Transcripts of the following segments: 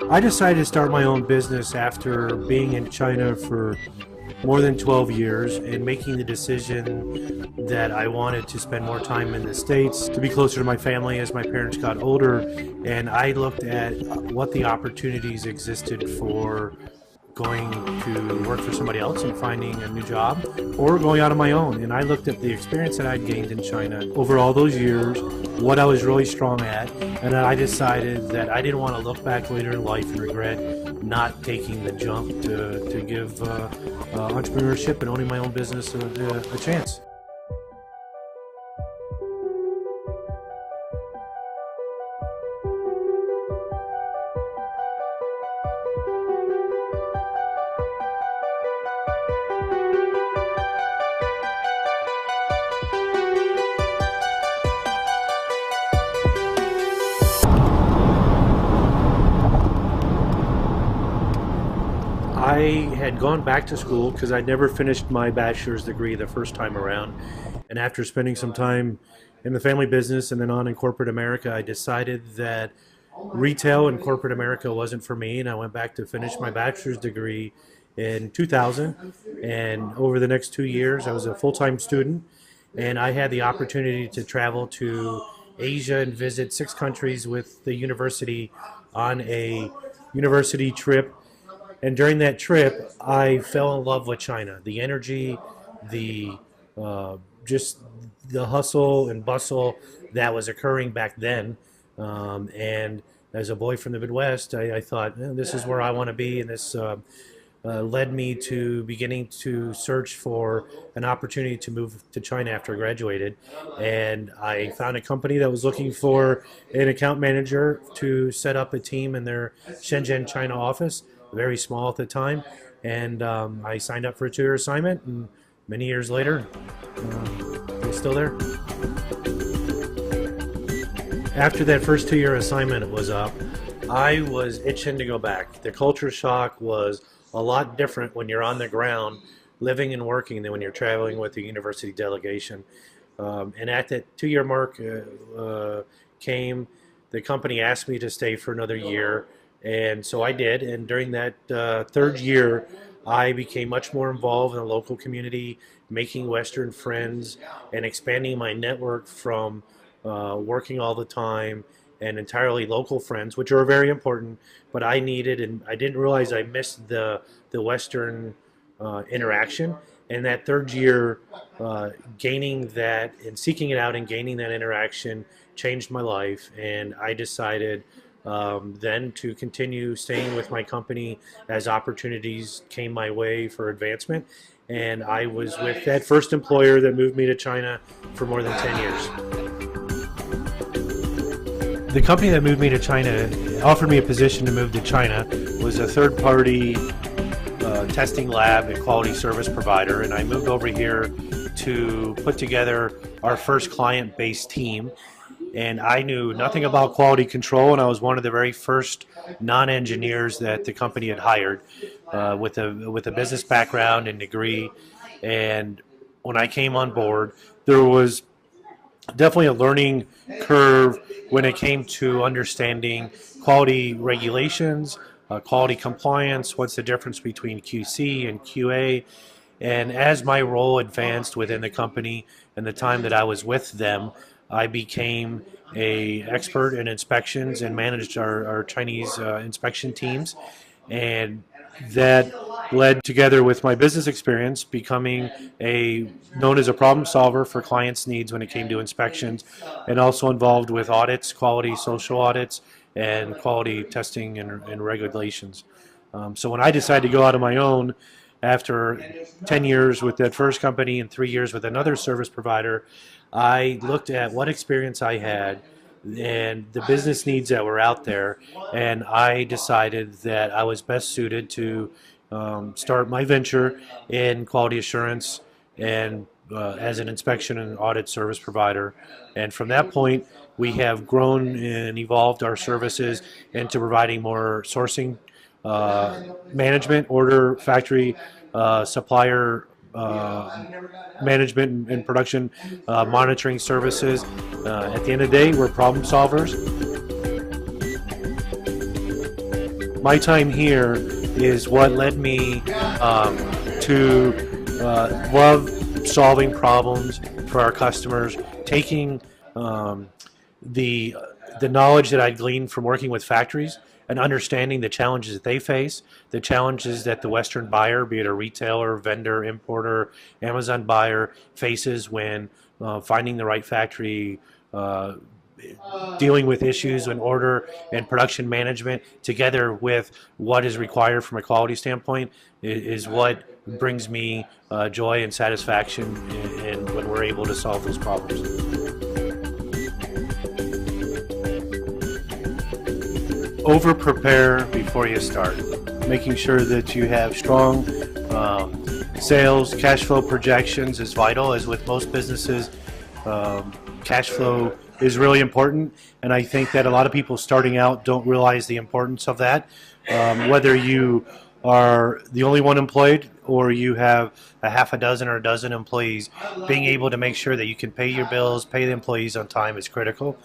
I decided to start my own business after being in China for more than 12 years and making the decision that I wanted to spend more time in the States to be closer to my family as my parents got older. And I looked at what the opportunities existed for going to work for somebody else and finding a new job or going out on my own. And I looked at the experience that I'd gained in China over all those years, what I was really strong at, and then I decided that I didn't want to look back later in life and regret not taking the jump to give entrepreneurship and owning my own business a chance. I had gone back to school because I'd never finished my bachelor's degree the first time around. And after spending some time in the family business and then on in corporate America, I decided that retail and corporate America wasn't for me. And I went back to finish my bachelor's degree in 2000. And over the next 2 years, I was a full-time student. And I had the opportunity to travel to Asia and visit 6 countries with the university on a university trip. And during that trip, I fell in love with China. The energy, the just the hustle and bustle that was occurring back then. And as a boy from the Midwest, I thought, this is where I want to be. And this led me to beginning to search for an opportunity to move to China after I graduated. And I found a company that was looking for an account manager to set up a team in their Shenzhen, China office. Very small at the time, and I signed up for a 2-year assignment, and many years later, I'm still there. After that first 2-year assignment was up, I was itching to go back. The culture shock was a lot different when you're on the ground, living and working, than when you're traveling with the university delegation. And at that 2-year mark came, the company asked me to stay for another year. And so I did, and during that third year, I became much more involved in the local community, making Western friends, and expanding my network from working all the time and entirely local friends, which are very important, but I needed, and I didn't realize I missed the Western interaction. And that third year, gaining that and seeking it out and gaining that interaction changed my life, and I decided then to continue staying with my company as opportunities came my way for advancement. And I was with that first employer that moved me to China for more than 10 years. The company that moved me to China offered me a position to move to China, was a third-party testing lab and quality service provider, and I moved over here to put together our first client-based team. And I knew nothing about quality control, and I was one of the very first non-engineers that the company had hired with a business background and degree. And when I came on board, there was definitely a learning curve when it came to understanding quality regulations, quality compliance, what's the difference between QC and QA. And as my role advanced within the company and the time that I was with them, I became an expert in inspections and managed our Chinese inspection teams. And that led, together with my business experience, becoming known as a problem solver for clients' needs when it came to inspections, and also involved with audits, quality social audits, and quality testing and regulations. So when I decided to go out on my own, after 10 years with that first company and 3 years with another service provider, I looked at what experience I had and the business needs that were out there, and I decided that I was best suited to start my venture in quality assurance and as an inspection and audit service provider. And from that point, we have grown and evolved our services into providing more sourcing, management, order, factory, supplier management and production monitoring services. At the end of the day, we're problem solvers. my time here is what led me to love solving problems for our customers, taking the knowledge that I gleaned from working with factories and understanding the challenges that they face, the challenges that the Western buyer, be it a retailer, vendor, importer, Amazon buyer, faces when finding the right factory, dealing with issues in order and production management, together with what is required from a quality standpoint, is what brings me joy and satisfaction in when we're able to solve those problems. Over prepare before you start, making sure that you have strong sales, cash flow projections is vital. As with most businesses, cash flow is really important, and I think that a lot of people starting out don't realize the importance of that. Whether you are the only one employed or you have a half a dozen or a dozen employees, being able to make sure that you can pay your bills, pay the employees on time is critical.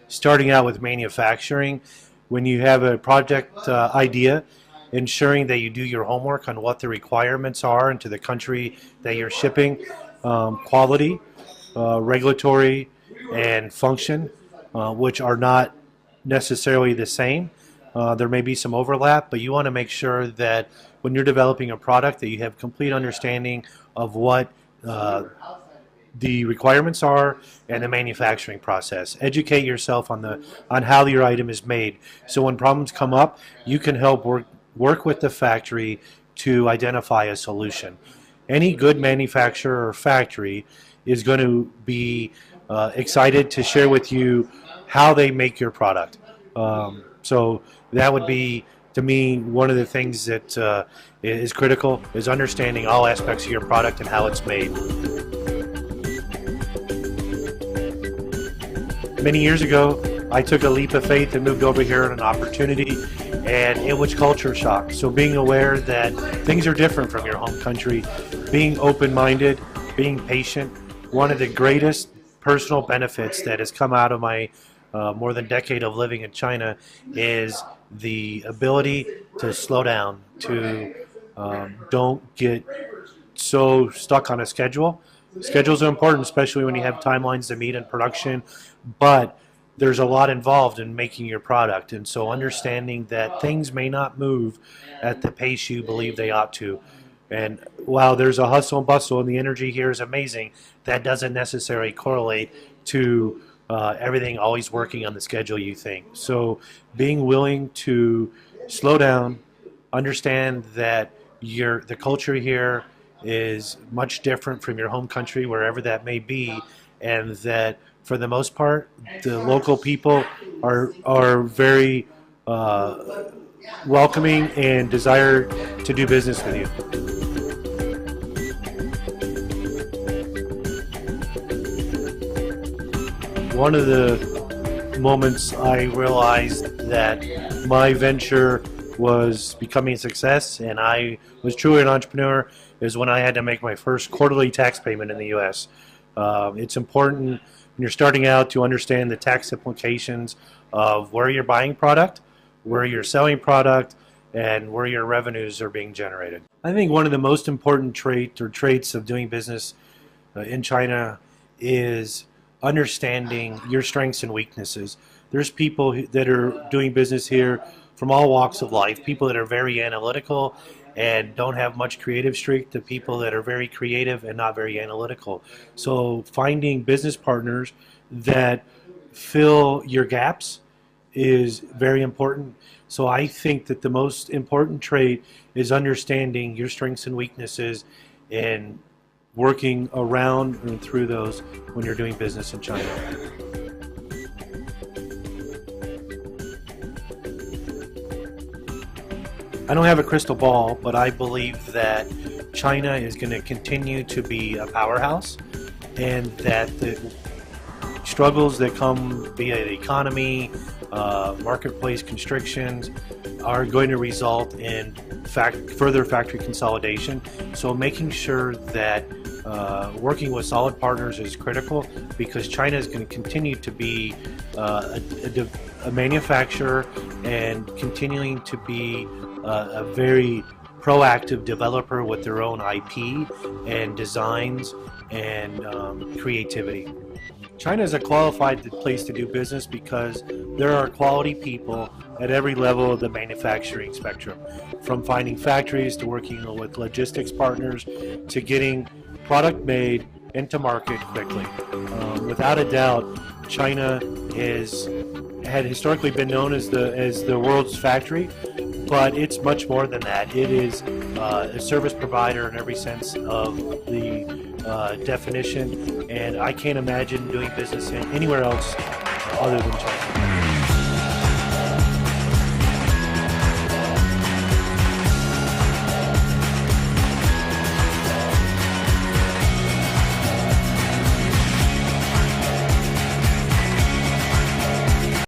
Starting out with manufacturing, when you have a project idea, ensuring that you do your homework on what the requirements are into the country that you're shipping, quality, regulatory, and function, which are not necessarily the same. There may be some overlap, but you want to make sure that when you're developing a product that you have complete understanding of what the requirements are and the manufacturing process. Educate yourself on how your item is made, so when problems come up, you can help work with the factory to identify a solution. Any good manufacturer or factory is going to be excited to share with you how they make your product. So that would be, to me, one of the things that is critical, is understanding all aspects of your product and how it's made. Many years ago, I took a leap of faith and moved over here on an opportunity, and it was culture shock. So being aware that things are different from your home country, being open-minded, being patient, one of the greatest personal benefits that has come out of my more than a decade of living in China is the ability to slow down, to don't get so stuck on a schedule. Schedules are important, especially when you have timelines to meet in production, but there's a lot involved in making your product, and so understanding that things may not move at the pace you believe they ought to. And while there's a hustle and bustle and the energy here is amazing, that doesn't necessarily correlate to everything always working on the schedule you think. So being willing to slow down, understand that the culture here is much different from your home country, wherever that may be, and that for the most part, the local people are very welcoming and desire to do business with you. One of the moments I realized that my venture was becoming a success and I was truly an entrepreneur is when I had to make my first quarterly tax payment in the U.S. It's important when you're starting out to understand the tax implications of where you're buying product, where you're selling product, and where your revenues are being generated. I think one of the most important traits of doing business in China is understanding your strengths and weaknesses. There's people that are doing business here from all walks of life, people that are very analytical and don't have much creative streak, to people that are very creative and not very analytical. So finding business partners that fill your gaps is very important. So I think that the most important trait is understanding your strengths and weaknesses and working around and through those when you're doing business in China. I don't have a crystal ball, but I believe that China is going to continue to be a powerhouse, and that the struggles that come via the economy, marketplace constrictions, are going to result in further factory consolidation. So making sure that working with solid partners is critical, because China is going to continue to be a a manufacturer and continuing to be a very proactive developer with their own IP and designs and creativity. China is a qualified place to do business because there are quality people at every level of the manufacturing spectrum, from finding factories to working with logistics partners to getting product made into market quickly. Without a doubt, China had historically been known as the world's factory, but it's much more than that. It is a service provider in every sense of the definition, and I can't imagine doing business anywhere else other than China.